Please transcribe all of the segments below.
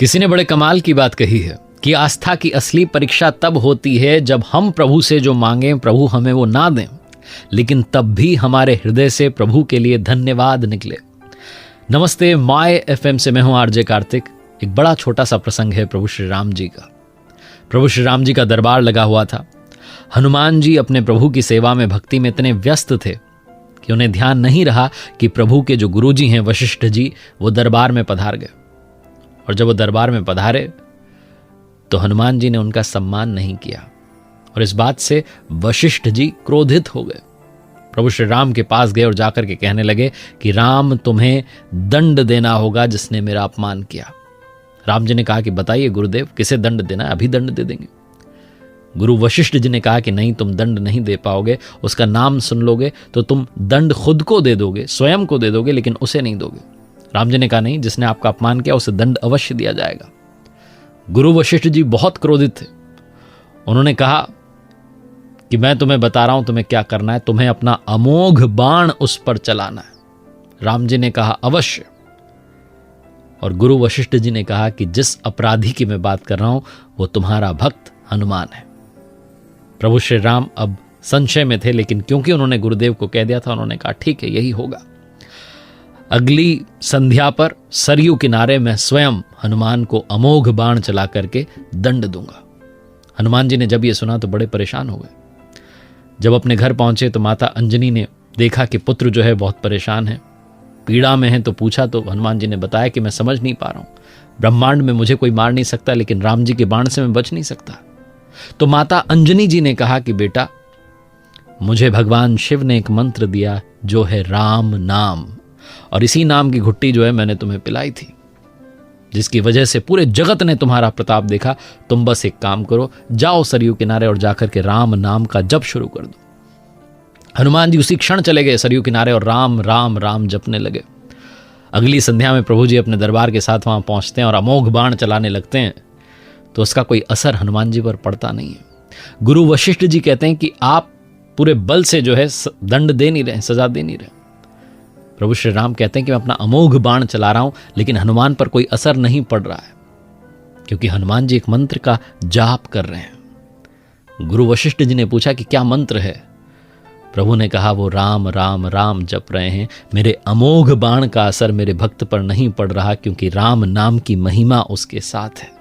किसी ने बड़े कमाल की बात कही है कि आस्था की असली परीक्षा तब होती है जब हम प्रभु से जो मांगें प्रभु हमें वो ना दें, लेकिन तब भी हमारे हृदय से प्रभु के लिए धन्यवाद निकले। नमस्ते, माय एफएम से मैं हूं आरजे कार्तिक। एक बड़ा छोटा सा प्रसंग है प्रभु श्री राम जी का। प्रभु श्री राम जी का दरबार लगा हुआ था। हनुमान जी अपने प्रभु की सेवा में भक्ति में इतने व्यस्त थे कि उन्हें ध्यान नहीं रहा कि प्रभु के जो गुरुजी हैं वशिष्ठ जी, वो दरबार में पधार गए। और जब वो दरबार में पधारे तो हनुमान जी ने उनका सम्मान नहीं किया और इस बात से वशिष्ठ जी क्रोधित हो गए। प्रभु श्री राम के पास गए और जाकर के कहने लगे कि राम, तुम्हें दंड देना होगा जिसने मेरा अपमान किया। राम जी ने कहा कि बताइए गुरुदेव, किसे दंड देना है? अभी दंड दे देंगे। गुरु वशिष्ठ जी ने कहा कि नहीं, तुम दंड नहीं दे पाओगे। उसका नाम सुन लोगे तो तुम दंड खुद को दे दोगे, स्वयं को दे दोगे, लेकिन उसे नहीं दोगे। राम जी ने कहा नहीं, जिसने आपका अपमान किया उसे दंड अवश्य दिया जाएगा। गुरु वशिष्ठ जी बहुत क्रोधित थे। उन्होंने कहा कि मैं तुम्हें बता रहा हूं तुम्हें क्या करना है, तुम्हें अपना अमोघ बाण उस पर चलाना है। राम जी ने कहा अवश्य। और गुरु वशिष्ठ जी ने कहा कि जिस अपराधी की मैं बात कर रहा हूं वो तुम्हारा भक्त हनुमान है। प्रभु श्री राम अब संशय में थे, लेकिन क्योंकि उन्होंने गुरुदेव को कह दिया था, उन्होंने कहा ठीक है, यही होगा। अगली संध्या पर सरयू किनारे मैं स्वयं हनुमान को अमोघ बाण चला करके दंड दूंगा। हनुमान जी ने जब ये सुना तो बड़े परेशान हो गए। जब अपने घर पहुंचे तो माता अंजनी ने देखा कि पुत्र जो है बहुत परेशान है, पीड़ा में है, तो पूछा तो हनुमान जी ने बताया कि मैं समझ नहीं पा रहा हूं, ब्रह्मांड में मुझे कोई मार नहीं सकता, लेकिन राम जी के बाण से मैं बच नहीं सकता। तो माता अंजनी जी ने कहा कि बेटा, मुझे भगवान शिव ने एक मंत्र दिया जो है राम नाम, और इसी नाम की घुट्टी जो है मैंने तुम्हें पिलाई थी, जिसकी वजह से पूरे जगत ने तुम्हारा प्रताप देखा। तुम बस एक काम करो, जाओ सरयू किनारे और जाकर के राम नाम का जप शुरू कर दो। हनुमान जी उसी क्षण चले गए सरयू किनारे और राम राम राम जपने लगे। अगली संध्या में प्रभु जी अपने दरबार के साथ वहां पहुंचते हैं और अमोघ बाण चलाने लगते हैं, तो उसका कोई असर हनुमान जी पर पड़ता नहीं है। गुरु वशिष्ठ जी कहते हैं कि आप पूरे बल से जो है दंड दे नहीं रहे, सजा दे नहीं रहे। प्रभु श्री राम कहते हैं कि मैं अपना अमोघ बाण चला रहा हूं, लेकिन हनुमान पर कोई असर नहीं पड़ रहा है, क्योंकि हनुमान जी एक मंत्र का जाप कर रहे हैं। गुरु वशिष्ठ जी ने पूछा कि क्या मंत्र है? प्रभु ने कहा वो राम राम राम जप रहे हैं। मेरे अमोघ बाण का असर मेरे भक्त पर नहीं पड़ रहा, क्योंकि राम नाम की महिमा उसके साथ है।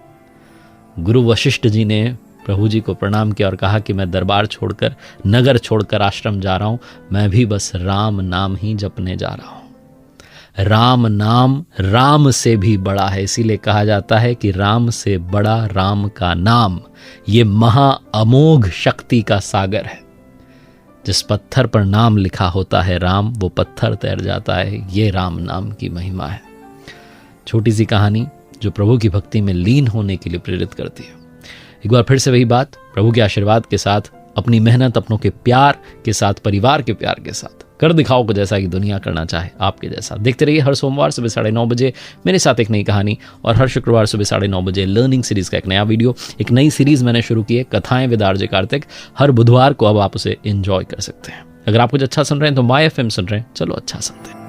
गुरु वशिष्ठ जी ने प्रभु जी को प्रणाम किया और कहा कि मैं दरबार छोड़कर, नगर छोड़कर आश्रम जा रहा हूं, मैं भी बस राम नाम ही जपने जा रहा हूं। राम नाम राम से भी बड़ा है, इसीलिए कहा जाता है कि राम से बड़ा राम का नाम। ये महा अमोघ शक्ति का सागर है। जिस पत्थर पर नाम लिखा होता है राम, वो पत्थर तैर जाता है। ये राम नाम की महिमा है। छोटी सी कहानी जो प्रभु की भक्ति में लीन होने के लिए प्रेरित करती है। एक बार फिर से वही बात, प्रभु के आशीर्वाद के साथ, अपनी मेहनत, अपनों के प्यार के साथ, परिवार के प्यार के साथ कर दिखाओ को जैसा कि दुनिया करना चाहे आपके जैसा। देखते रहिए हर सोमवार सुबह 9:30 बजे मेरे साथ एक नई कहानी, और हर शुक्रवार सुबह 9:30 बजे लर्निंग सीरीज का एक नया वीडियो। एक नई सीरीज मैंने शुरू की है, कथाएं विद आरजे कार्तिक। हर बुधवार को अब आप उसे एंजॉय कर सकते हैं। अगर आप कुछ अच्छा सुन रहे हैं तो माय एफएम सुन रहे हैं, चलो अच्छा सुनते हैं।